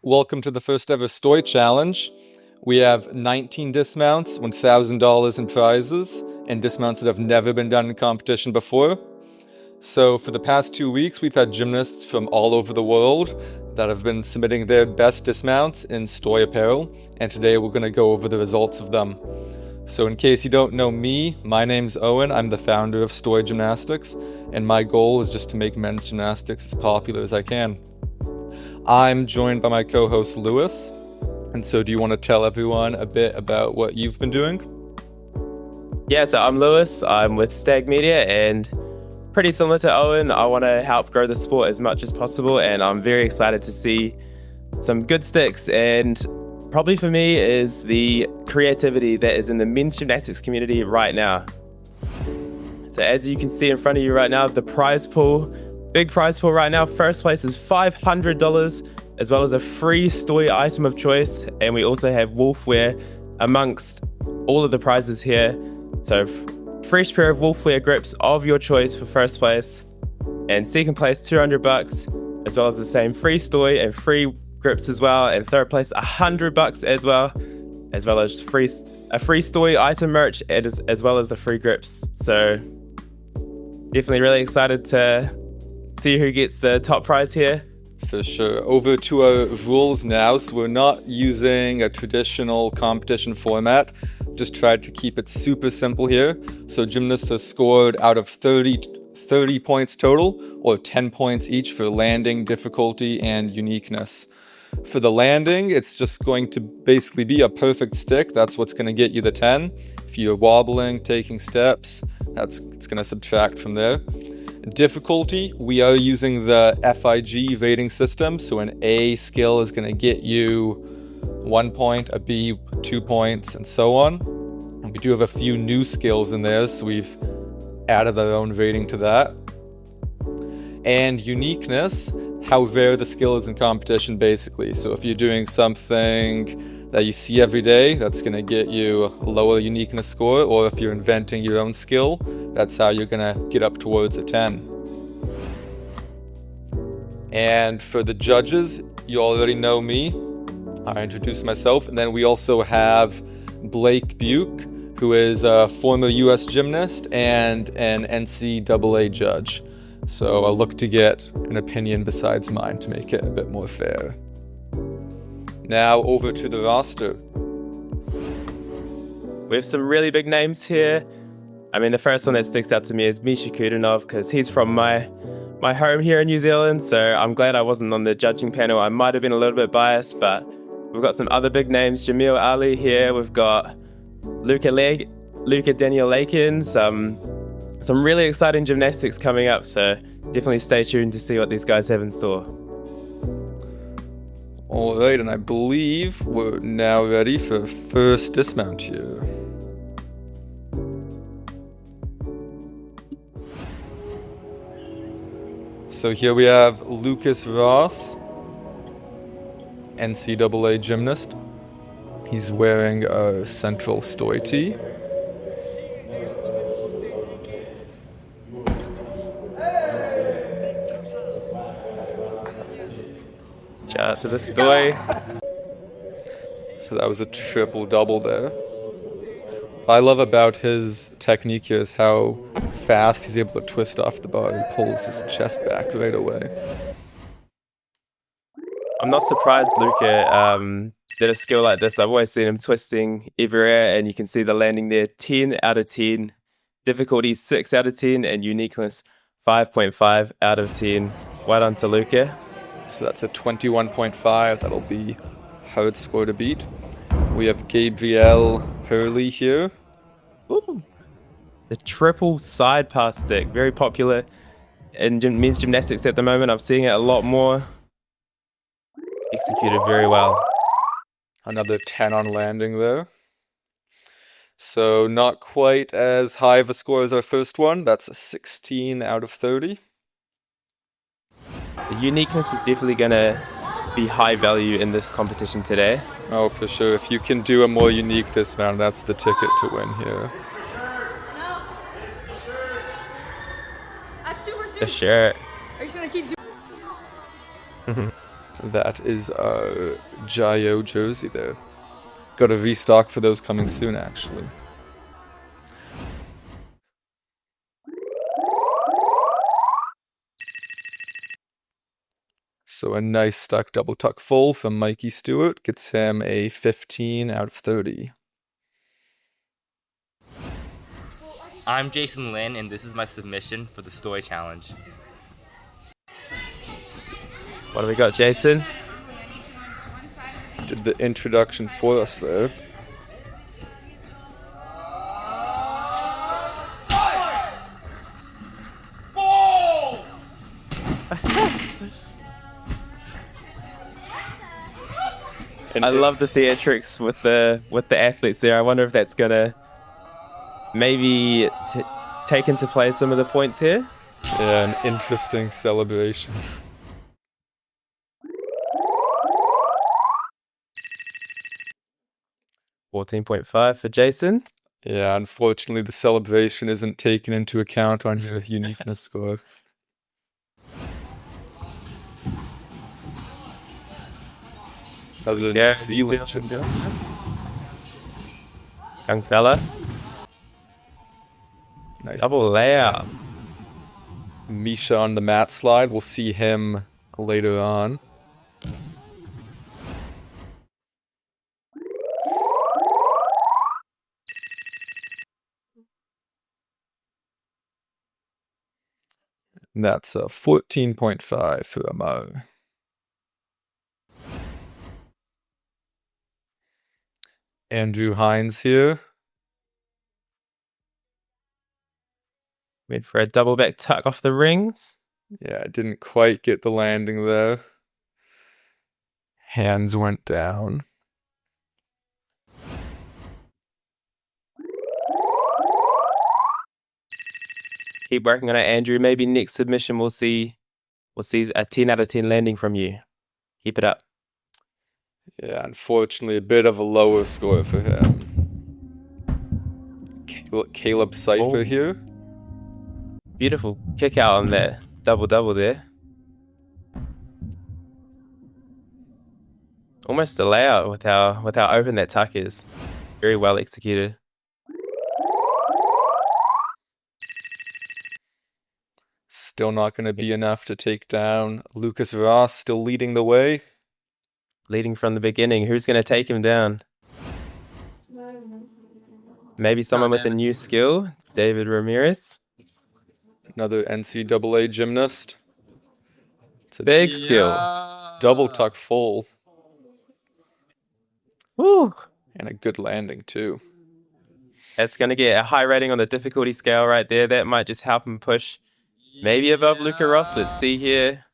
Welcome to the first ever Stoi challenge. We have 19 dismounts, $1,000 in prizes, and dismounts that have never been done in competition before. So for the past 2 weeks, we've had gymnasts from all over the world that have been submitting their best dismounts in Stoi apparel, and today we're going to go over the results of them. So in case you don't know me, my name's Owen. I'm the founder of Stoi Gymnastics, and my goal is just to make men's gymnastics as popular as I can. I'm joined by my co-host Lewis, and so do you want to tell everyone a bit about what you've been doing? Yeah, so I'm Lewis. I'm with Stag Media, and pretty similar to Owen, I want to help grow the sport as much as possible, and I'm very excited to see some good sticks. And probably for me is the creativity that is in the men's gymnastics community right now. So as you can see in front of you right now, the prize pool, big prize pool right now. First place is $500, as well as a free Stoi item of choice. And we also have wolfwear amongst all of the prizes here. So fresh pair of wolfwear grips of your choice for first place, and second place $200, as well as the same free Stoi and free grips as well. And third place $100 as well as a free Stoi item merch, as well as the free grips. So definitely really excited to see who gets the top prize here. For sure. Over to our rules now. So we're not using a traditional competition format. Just tried to keep it super simple here. So gymnasts have scored out of 30 points total, or 10 points each for landing, difficulty, and uniqueness. For the landing, it's just going to basically be a perfect stick. That's what's going to get you the 10. If you're wobbling, taking steps, it's going to subtract from there. Difficulty, we are using the FIG rating system. So an A skill is going to get you 1 point, a B 2 points, and so on. And we do have a few new skills in there, so we've added our own rating to that. And uniqueness, how rare the skill is in competition, basically. So if you're doing something that you see every day, that's going to get you a lower uniqueness score. Or if you're inventing your own skill, that's how you're going to get up towards a 10. And for the judges, you already know me. I introduced myself. And then we also have Blake Buke, who is a former US gymnast and an NCAA judge. So I'll look to get an opinion besides mine to make it a bit more fair. Now over to the roster. We have some really big names here. I mean, the first one that sticks out to me is Misha Kudanov, because he's from my home here in New Zealand. So I'm glad I wasn't on the judging panel. I might have been a little bit biased, but we've got some other big names. Jamil Ali here. We've got Luca Daniel Lakin. Some really exciting gymnastics coming up, so definitely stay tuned to see what these guys have in store. All right, and I believe we're now ready for first dismount here. So here we have Lucas Ross, NCAA gymnast. He's wearing a central Stoi tee. Shout out to the Stoi. So that was a triple double there. What I love about his technique here is how fast he's able to twist off the bar. He pulls his chest back right away. I'm not surprised Luca did a skill like this. I've always seen him twisting everywhere, and you can see the landing there, 10 out of 10. Difficulty 6 out of 10, and uniqueness 5.5 out of 10. Well done to Luca. So that's a 21.5. That'll be hard score to beat. We have Gabrielle Hurley here. Ooh. The triple side pass stick, very popular in men's gymnastics at the moment. I'm seeing it a lot more. Executed very well. Another 10 on landing there. So not quite as high of a score as our first one. That's a 16 out of 30. The uniqueness is definitely going to be high value in this competition today. Oh, for sure. If you can do a more unique dismount, that's the ticket to win here. For sure. Are you just gonna keep doing? That is our Jayo jersey there. Got a restock for those coming soon, actually. So a nice stuck double tuck full from Mikey Stewart gets him a 15 out of 30. I'm Jason Lin, and this is my submission for the Stoi challenge. What do we got, Jason? Did the introduction for us there. I love the theatrics with the athletes there. I wonder if that's gonna maybe take into play some of the points here. Yeah, an interesting celebration. $14.5 for Jason. Yeah, unfortunately the celebration isn't taken into account on your uniqueness score. Another New Zealand gymnast. Young fella. Nice. Double layout. Misha on the mat slide. We'll see him later on. And that's a 14.5 for Amar. Andrew Hines here. Went for a double back tuck off the rings. Yeah, didn't quite get the landing there. Hands went down. Keep working on it, Andrew. Maybe next submission we'll see a 10 out of 10 landing from you. Keep it up. Yeah, unfortunately a bit of a lower score for him. Caleb Cypher here. Beautiful kick out on that double there. Almost a layout with how open that tuck is. Very well executed. Still not going to be enough to take down Lucas Ross, still leading the way. Leading from the beginning. Who's going to take him down? Maybe someone with a new skill. David Ramirez. Another NCAA gymnast. It's a big skill. Double tuck full. Woo! And a good landing too. That's going to get a high rating on the difficulty scale right there. That might just help him push maybe above Luca Ross. Let's see here.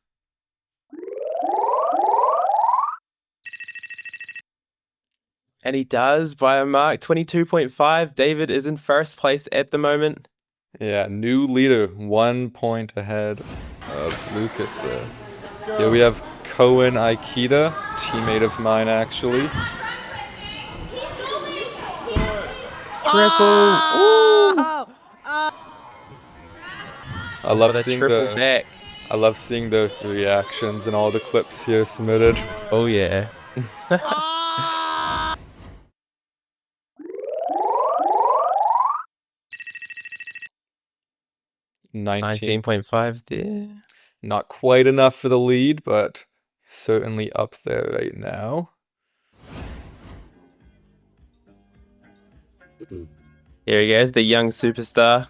And he does by a mark, 22.5. David is in first place at the moment. Yeah, new leader, 1 point ahead of Lucas there. Here we have Cohen Aikida, teammate of mine actually. Triple. Ooh. I love seeing triple back. I love seeing the reactions and all the clips here submitted. Oh yeah. 19.5 there. Not quite enough for the lead, but certainly up there right now. Here he goes, the young superstar.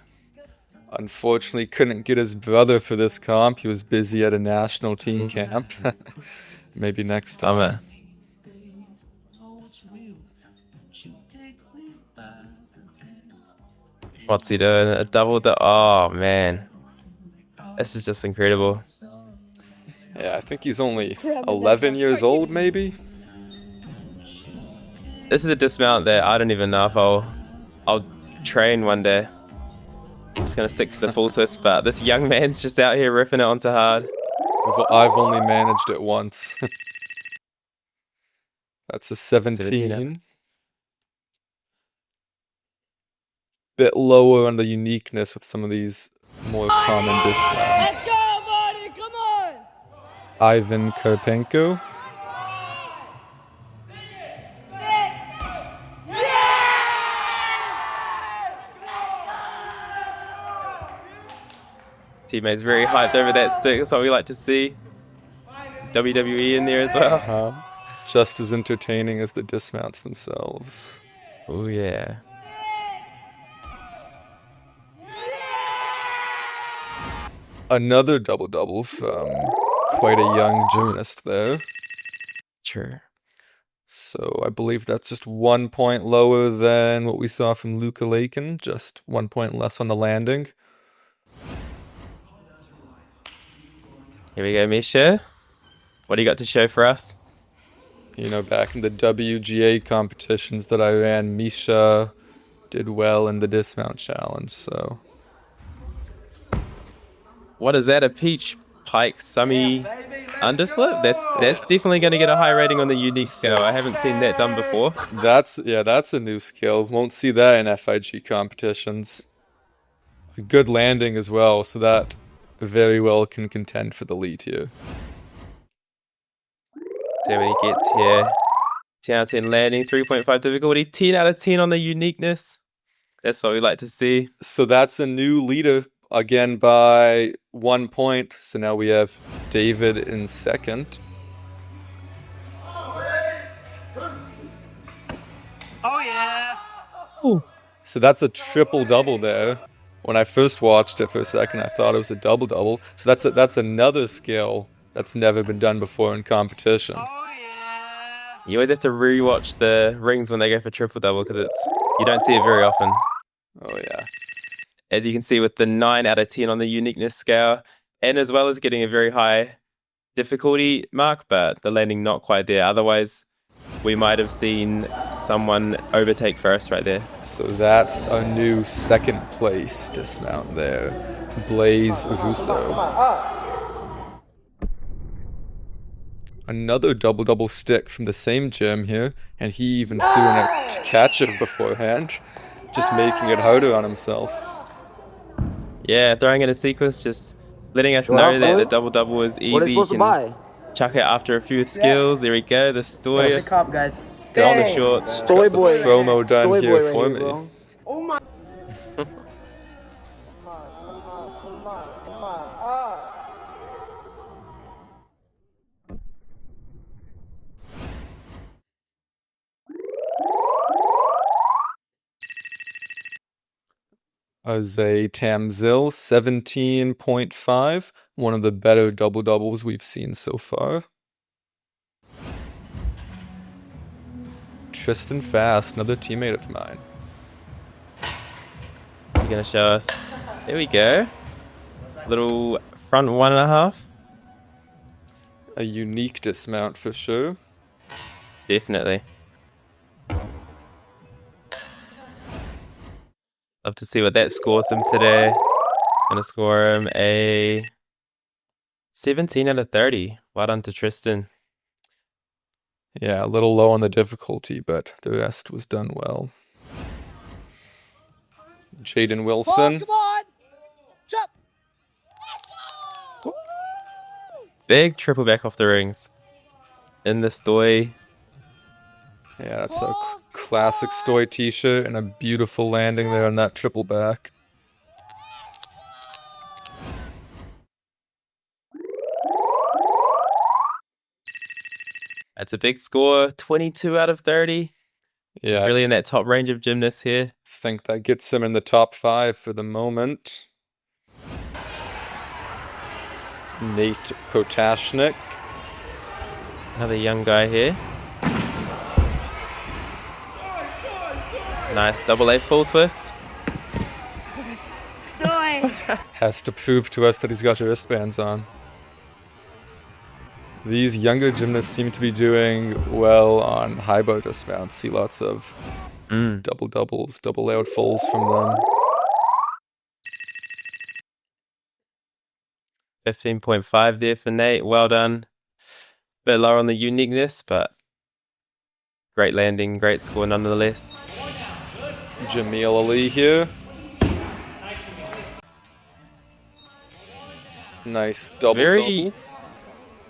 Unfortunately, couldn't get his brother for this comp. He was busy at a national team camp. Maybe next time. What's he doing? A double. Oh man, this is just incredible. Yeah, I think he's only 11 years old, maybe. This is a dismount that I don't even know if I'll train one day. I'm just gonna stick to the full twist, but this young man's just out here ripping it onto hard. I've only managed it once. That's a 17. Bit lower on the uniqueness with some of these more common dismounts. Let's go, Marty! Come on! Ivan Karpenko. Teammates very hyped over that stick. That's what we like to see. WWE in there as well. Just as entertaining as the dismounts themselves. Oh, yeah. Another double-double from quite a young gymnast there. True. So I believe that's just 1 point lower than what we saw from Luka Lakin, just 1 point less on the landing. Here we go, Misha. What do you got to show for us? You know, back in the WGA competitions that I ran, Misha did well in the dismount challenge, so. What is that? A peach pike summy underflip? That's definitely going to get a high rating on the unique scale. I haven't seen that done before. That's a new skill. Won't see that in FIG competitions. A good landing as well, so that very well can contend for the lead here. See what he gets here. 10 out of 10 landing, 3.5 difficulty, 10 out of 10 on the uniqueness. That's what we like to see. So that's a new leader, again by 1 point. So now we have David in second. Oh yeah! Ooh. So that's a triple-double there. When I first watched it for a second, I thought it was a double-double. So that's another skill that's never been done before in competition. Oh yeah! You always have to rewatch the rings when they go for triple double because you don't see it very often. Oh yeah. As you can see with the 9 out of 10 on the uniqueness scale, and as well as getting a very high difficulty mark, but the landing not quite there. Otherwise, we might have seen someone overtake first right there. So that's a new second place dismount there. Blaze Russo. Another double-double stick from the same gym here, and he even threw in a to catch it beforehand, just making it harder on himself. Yeah, throwing in a sequence, just letting us know that the double-double is easy. What are you supposed to buy? Chuck it after a few skills. There we go, the Stoi. The cop, guys. Get on the short. Stoi boy. Promo done Stoi here boy for right me. here, bro. Oh my. Azay Tamzil, 17.5. One of the better double-doubles we've seen so far. Tristan Fast, another teammate of mine. What's he going to show us? There we go. Little front 1.5. A unique dismount for sure. Definitely. Love to see what that scores him today. It's going to score him a 17 out of 30. Well done to Tristan. Yeah, a little low on the difficulty, but the rest was done well. Jaden Wilson. Come on! Jump! Big triple back off the rings. In the Stoi. Yeah, that's a classic Stoi t-shirt and a beautiful landing there on that triple back. That's a big score. 22 out of 30. Yeah, It's really in that top range of gymnasts here. I think that gets him in the top 5 for the moment. Nate Potashnik. Another young guy here. Nice double A full twist. Stoi! Has to prove to us that he's got your wristbands on. These younger gymnasts seem to be doing well on high bar dismounts. See lots of double doubles, double layout fulls from them. 15.5 there for Nate. Well done. Bit lower on the uniqueness, but great landing, great score nonetheless. Jamil Ali here. Nice double.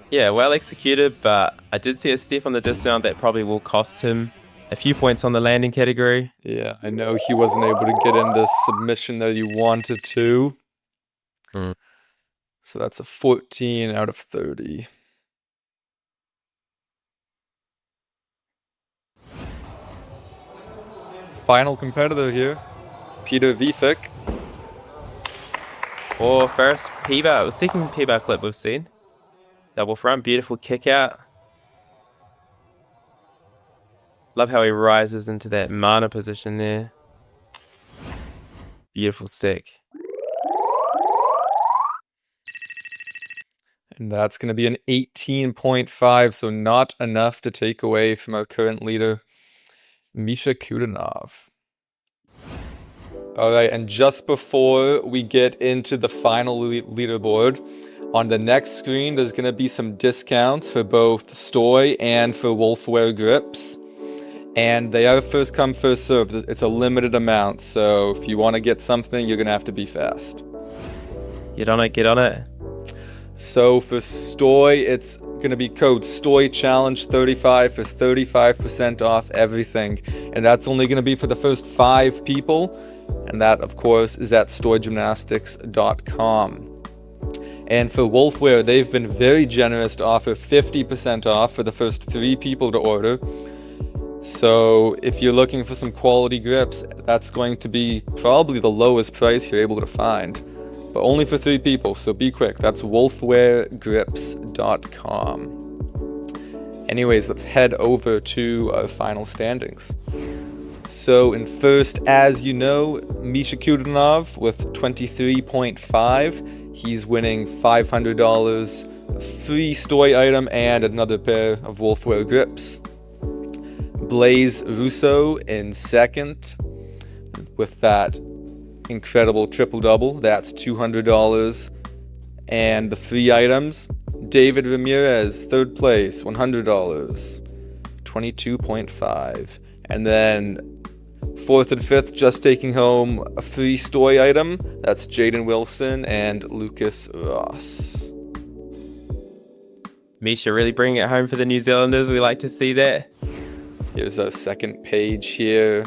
Yeah, well executed, but I did see a step on the dismount that probably will cost him a few points on the landing category. Yeah, I know he wasn't able to get in the submission that he wanted to. Mm. So that's a 14 out of 30. Final competitor here, Peter Vifik. Or first P-bar, second P-bar clip we've seen. Double front, beautiful kick out. Love how he rises into that mana position there. Beautiful stick. And that's going to be an 18.5, so not enough to take away from our current leader, Misha Kudanov. All right, and just before we get into the final leaderboard, on the next screen, there's going to be some discounts for both Stoi and for Wolfwear grips. And they are first come, first served. It's a limited amount, so if you want to get something, you're going to have to be fast. Get on it, get on it. So for Stoi, it's going to be code Stoi Challenge 35 for 35% off everything. And that's only going to be for the first 5 people. And that, of course, is at stoigymnastics.com. And for Wolfwear, they've been very generous to offer 50% off for the first 3 people to order. So if you're looking for some quality grips, that's going to be probably the lowest price you're able to find. But only for 3 people, so be quick. That's wolfweargrips.com. Anyways, let's head over to our final standings. So in first, as you know, Misha Kudanov with 23.5. He's winning $500, a free Stoi item, and another pair of Wolfwear grips. Blaze Russo in second with that incredible triple-double. That's $200 and the free items. David Ramirez, third place, $100, 22.5. And then fourth and fifth, just taking home a free Stoi item. That's Jaden Wilson and Lucas Ross. Misha really bringing it home for the New Zealanders. We like to see that. Here's our second page here.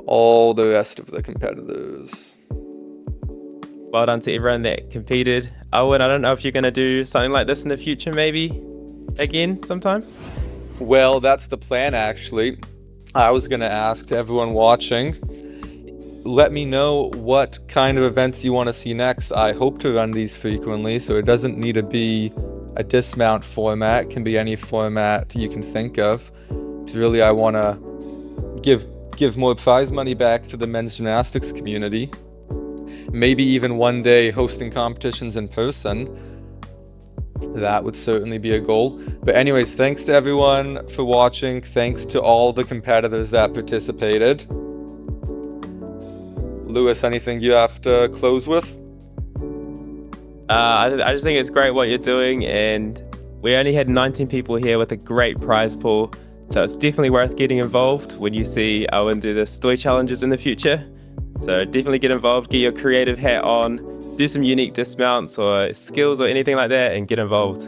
All the rest of the competitors. Well done to everyone that competed. Owen, I don't know if you're going to do something like this in the future, maybe again sometime? Well, that's the plan, actually. I was going to ask to everyone watching, let me know what kind of events you want to see next. I hope to run these frequently, so it doesn't need to be a dismount format. It can be any format you can think of. Because really, I want to give more prize money back to the men's gymnastics community. Maybe even one day hosting competitions in person. That would certainly be a goal. But anyways, thanks to everyone for watching. Thanks to all the competitors that participated. Lewis, anything you have to close with? I just think it's great what you're doing, and we only had 19 people here with a great prize pool. So it's definitely worth getting involved when you see Owen do the Stoi challenges in the future. So definitely get involved, get your creative hat on, do some unique dismounts or skills or anything like that, and get involved.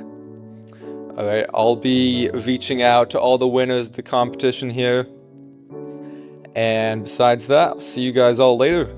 All right, I'll be reaching out to all the winners of the competition here. And besides that, I'll see you guys all later.